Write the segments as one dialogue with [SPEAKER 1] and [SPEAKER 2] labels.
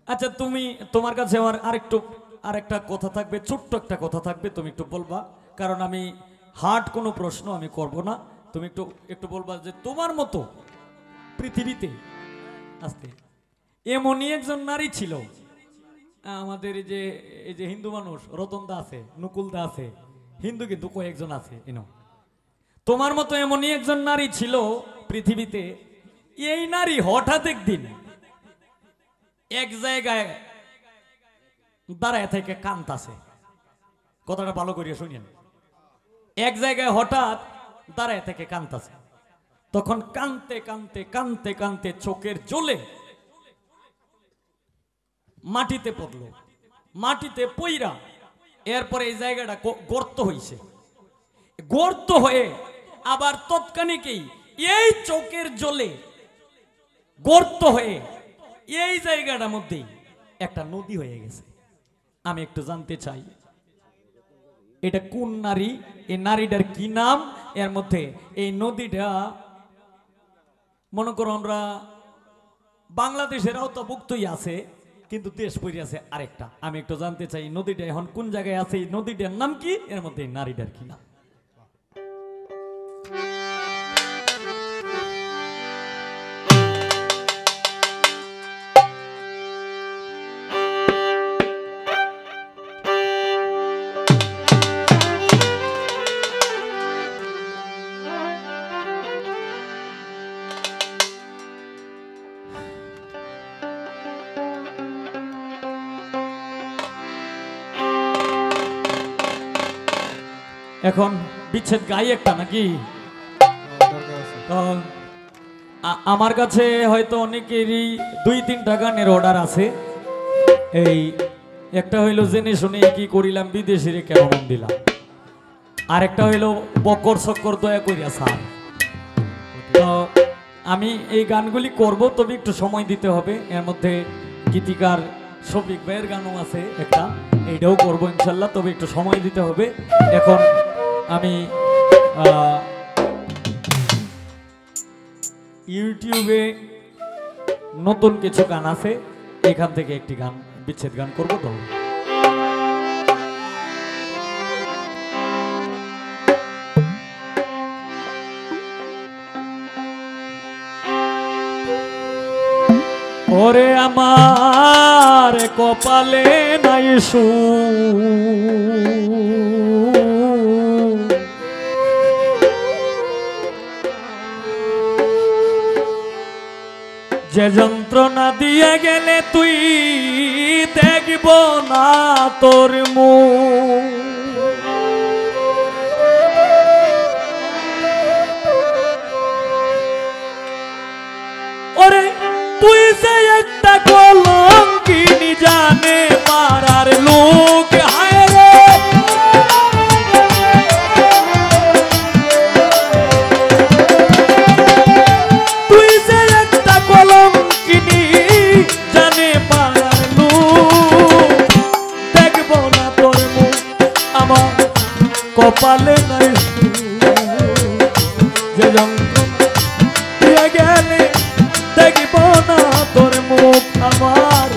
[SPEAKER 1] আচ্ছা তুমি তোমার কাছে আমার আরেকটা কথা থাকবে, ছোট্ট একটা কথা থাকবে, তুমি একটু বলবা, কারণ আমি হার্ড কোনো প্রশ্ন আমি করব না, তুমি একটু বলবা যে তোমার মতো পৃথিবীতে আস্তে এমনই একজন নারী ছিল, আমাদের এই যে হিন্দু মানুষ রতন দা আছে, নকুল দা আছে, হিন্দু কিন্তু কয়েকজন আছে, তোমার মতো এমনই একজন নারী ছিল পৃথিবীতে, এই নারী হঠাৎ একদিন এক জায়গায় দাঁড়ায় থেকে কাঁদতাছে, কথাটা ভালো করিয়া শুনিয়েন, এক জায়গায় হঠাৎ দাঁড়ায় থেকে কাঁদতাছে, তখন কাঁদতে কাঁদতে কাঁদতে কাঁদতে চোখের জলে মাটিতে পড়লো, মাটিতে পইরা এরপরে এই জায়গাটা গর্ত হইছে, গর্ত হয়ে আবার তৎক্ষণিকেই এই চোখের জলে গর্ত হয়ে এই জায়গাটার মধ্যেই একটা নদী হয়ে গেছে। আমি একটু জানতে চাই এটা কোন নারী, এই নারীটার কি নাম, এর মধ্যে এই নদীটা মনে করো আমরা বাংলাদেশের আওতাভুক্তই আছে, কিন্তু দেশ পড়ে আছে আরেকটা। আমি একটু জানতে চাই নদীটা এখন কোন জায়গায় আছে, এই নদীটার নাম কি, এর মধ্যে এই নারীটার কি নাম? এখন বিচ্ছেদ গাই একটা নাকি? আমার কাছে হয়তো অনেকেরই 2-3টা গানের অর্ডার আছে। এই একটা হইলো জেনে শুনে কি করিলাম বিদেশিরে কেন মন দিলাম, আরেকটা হইলো বকর চক্কর দয়া করিয়া স্যার। তো আমি এই গানগুলি করব, তবে একটু সময় দিতে হবে। এর মধ্যে গীতিকার শফিক ভাইয়ের গানও আছে একটা, এইটাও করবো ইনশাল্লাহ, তবে একটু সময় দিতে হবে। এখন আমি ইউটিউবে নতুন কিছু গান আছে, এখান থেকে একটি গান বিচ্ছেদ গান করবো। তো ওরে আমার কপালে নাই যে যন্ত্রণা দিয়ে গেলে তুই দেখব না তোর মুখ, ওরে তুই যে একটা কলঙ্কিনী জানে পাড়ার লোক, হায় রে তুই যে একটা কলঙ্কিনী জানে পাড়ার লোক, দেখব না তোর মুখ আমার কপালে নাই যে যন্ত্রণা দিয়ে গেলে দেখব না তোর মুখ আমার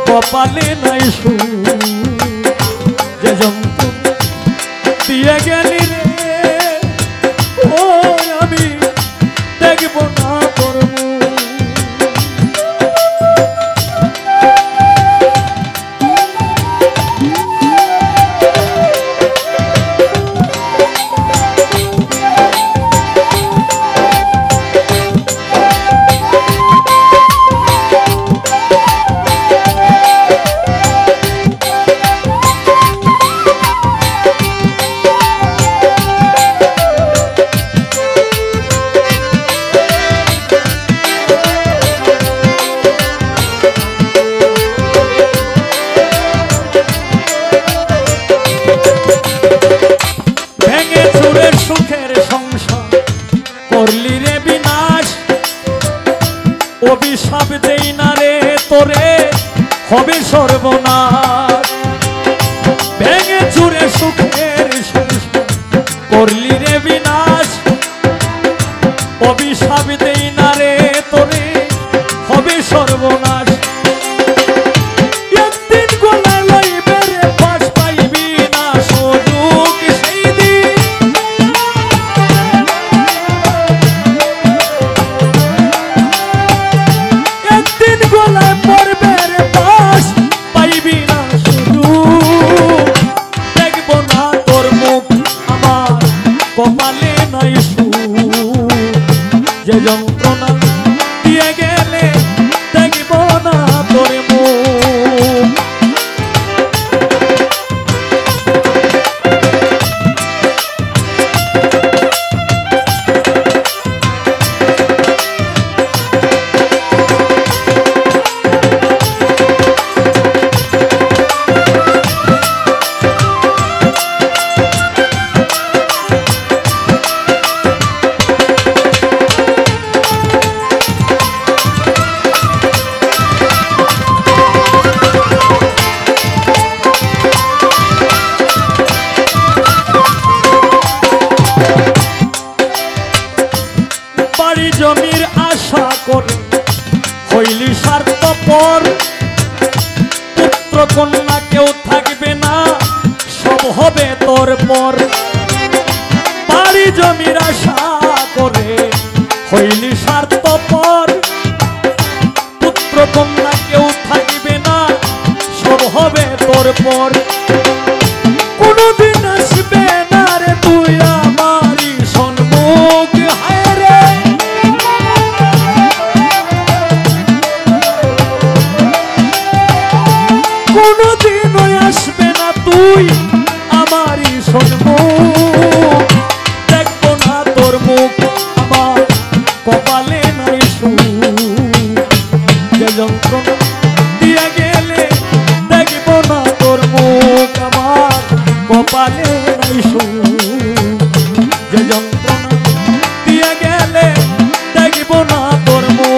[SPEAKER 1] কপালে নাই যে যন্ত্রণা দিয়ে গেলি রে, ও আমি দেখব না তোর মুখ। অভিশাপ দেই না রে তোরে হবে সর্বনাশ, ভেঙে চুরে সুখের সংসার করলি রে বিনাশ, অভিশাপ দেই না রে তোরে হবে সর্বনাশ। পর, পুত্র কন্যা কেউ থাকবে না, সব হবে তোর পর। বাড়ি জমির আশা করে হইলি স্বার্থপর, পুত্র কন্যা কেউ থাকবে না, সব হবে তোর পর। কোনদিন আসবে না রে তুই আমারই সম্মুখ, হায় রে কোনদিন আসবে না তুই আমারই সম্মুখ, দেখবো না তোর মুখ, আমার কপালে নাই সুখ। যে যন্ত্রণা দিয়া গেলে দেখবো না তোর মুখ, আমার কপালে নাই সুখ। যে যন্ত্রণা দিয়া গেলে দেখবো না তোর মুখ।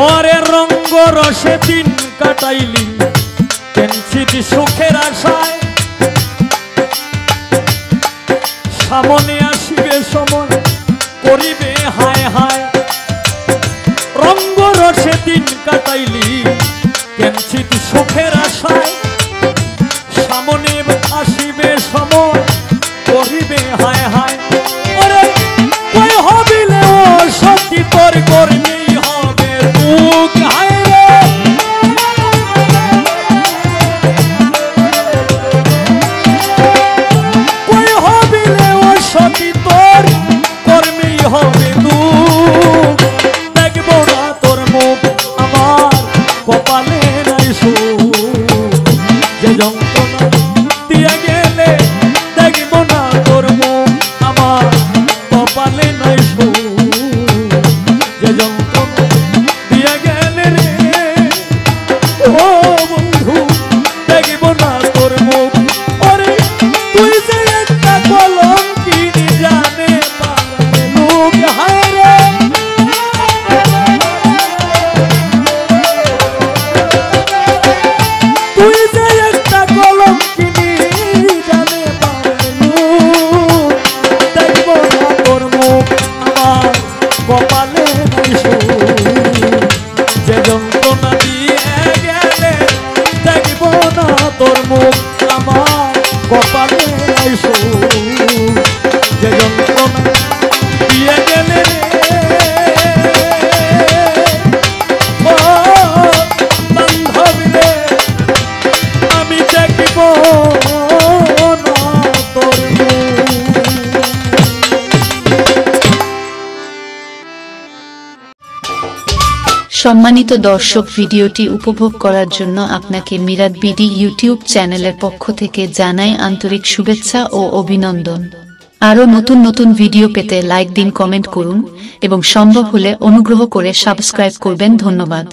[SPEAKER 1] ওরে রঙ্গ রসে দিন কাটাইলি কেঞ্চিত সুখের আশায়, সামনে আসিবে সময় করিবে হায় হায়। রঙ্গ রসে দিন কাটাইলি কেঞ্চিত সুখের আশায়, সামনে আসিবে সময় করিবে হায় হায়। ওরে কই হবিলে ও সত্যি তোর কর্মী হবে দুঃখ, হায় রে কই হবিলে ও সত্যি তোর কর্মী হবে দুঃখ, দেখবো না তোর মুখ, আমার কপালে নাই সুখ। যে যন্ত্রণা দিয়া গেলে দেখবো না তোর মুখ, আমার কপালে নাই সুখ। যে যন্ত্রণা দিয়া গেলে রে ও বন্ধু দেখবো না তোর মুখ। ওরে তুই যে একটা কলঙ্কিনী জানে পারে লোক, হায় রে তুই যে একটা কলঙ্কিনী জানে পারে লোক, দেখবো না তোর মুখ, আমার কপালে নাই সুখ। যে যন্ত্রণা দিয়ে গেলে দেখবো না তোর মুখ, আমার কপালে নাই সুখ। যে যন্ত্রণা দিয়ে গেলে ও বান্ধবী রে আমি দেখবো না তোর মুখ।
[SPEAKER 2] সম্মানিত দর্শক, ভিডিওটি উপভোগ করার জন্য আপনাকে মিরাত বিডি ইউটিউব চ্যানেলের পক্ষ থেকে জানাই আন্তরিক শুভেচ্ছা ও অভিনন্দন। আরও নতুন নতুন ভিডিও পেতে লাইক দিন, কমেন্ট করুন এবং সম্ভব হলে অনুগ্রহ করে সাবস্ক্রাইব করবেন। ধন্যবাদ।